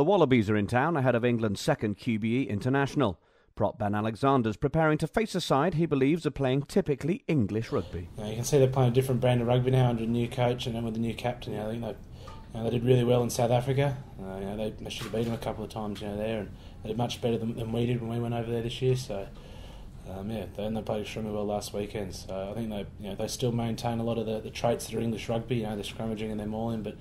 The Wallabies are in town ahead of England's second QBE international. Prop Ben Alexander's preparing to face a side he believes are playing typically English rugby. You can see they're playing a different brand of rugby now under a new coach and then with a new captain. I think they did really well in South Africa. They should have beaten them a couple of times there, and they did much better than we did when we went over there this year. So they played extremely well last weekend. So I think they still maintain a lot of the traits that are English rugby. They're scrummaging and they're mauling, but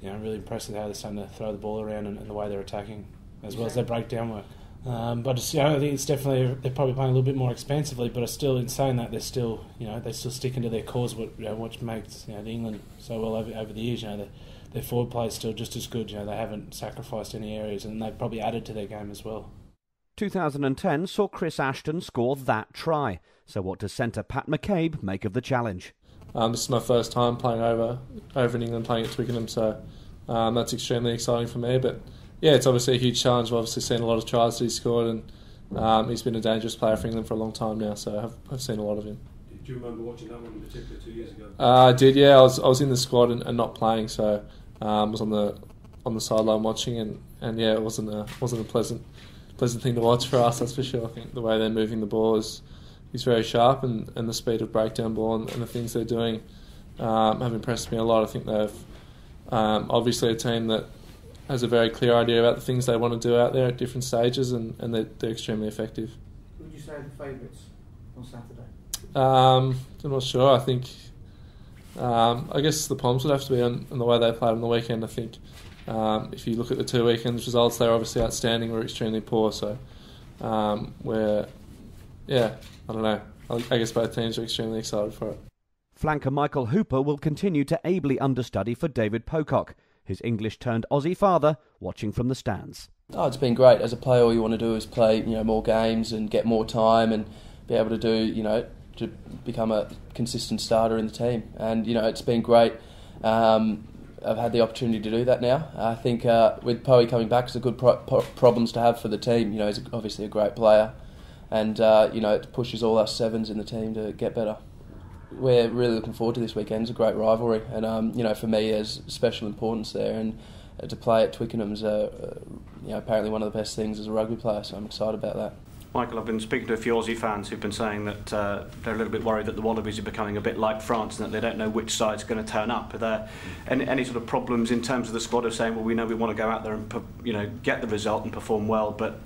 I'm really impressed with how they're starting to throw the ball around and the way they're attacking, as well as their breakdown work. But I think it's definitely they're probably playing a little bit more expansively. But in saying that, they're still sticking to their cause. What makes the England so well over the years. Their forward play is still just as good. They haven't sacrificed any areas, and they've probably added to their game as well. 2010 saw Chris Ashton score that try. So what does centre Pat McCabe make of the challenge? This is my first time playing over in England, playing at Twickenham, so that's extremely exciting for me. But yeah, it's obviously a huge challenge. We've obviously seen a lot of tries that he's scored, and he's been a dangerous player for England for a long time now, so I've seen a lot of him. Do you remember watching that one in particular 2 years ago? I did, yeah. I was in the squad and not playing, so I was on the sideline watching, and yeah, it wasn't a pleasant thing to watch for us, that's for sure. I think the way they're moving the ball is very sharp, and the speed of breakdown ball and the things they're doing have impressed me a lot. I think they've obviously a team that has a very clear idea about the things they want to do out there at different stages, and they're extremely effective. Who would you say are the favourites on Saturday? I'm not sure. I think I guess the Poms would have to be on the way they played on the weekend. I think if you look at the 2 weekends results, they're obviously outstanding. We're extremely poor, so I don't know. I guess both teams are extremely excited for it. Flanker Michael Hooper will continue to ably understudy for David Pocock, his English-turned-Aussie father, watching from the stands. Oh, it's been great. As a player, all you want to do is play, more games and get more time and be able to do, to become a consistent starter in the team. And, it's been great. I've had the opportunity to do that now. I think with Poe coming back, it's a good problems to have for the team. He's obviously a great player. And, it pushes all us sevens in the team to get better. We're really looking forward to this weekend. It's a great rivalry. And, for me, there's special importance there. And to play at Twickenham is, apparently one of the best things as a rugby player. So I'm excited about that. Michael, I've been speaking to a few Aussie fans who've been saying that they're a little bit worried that the Wallabies are becoming a bit like France and that they don't know which side's going to turn up. Are there any sort of problems in terms of the squad of saying, well, we know we want to go out there and get the result and perform well, but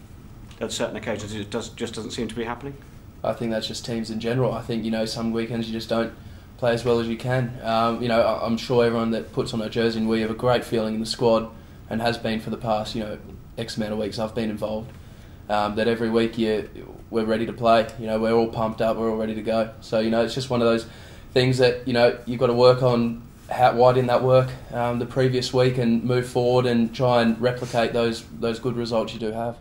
at certain occasions it just doesn't seem to be happening? I think that's just teams in general. I think, some weekends you just don't play as well as you can. I'm sure everyone that puts on a jersey, and we have a great feeling in the squad and has been for the past, X amount of weeks I've been involved. That every week we're ready to play. We're all pumped up, we're all ready to go. So, it's just one of those things that, you've got to work on why didn't that work the previous week and move forward and try and replicate those good results you do have.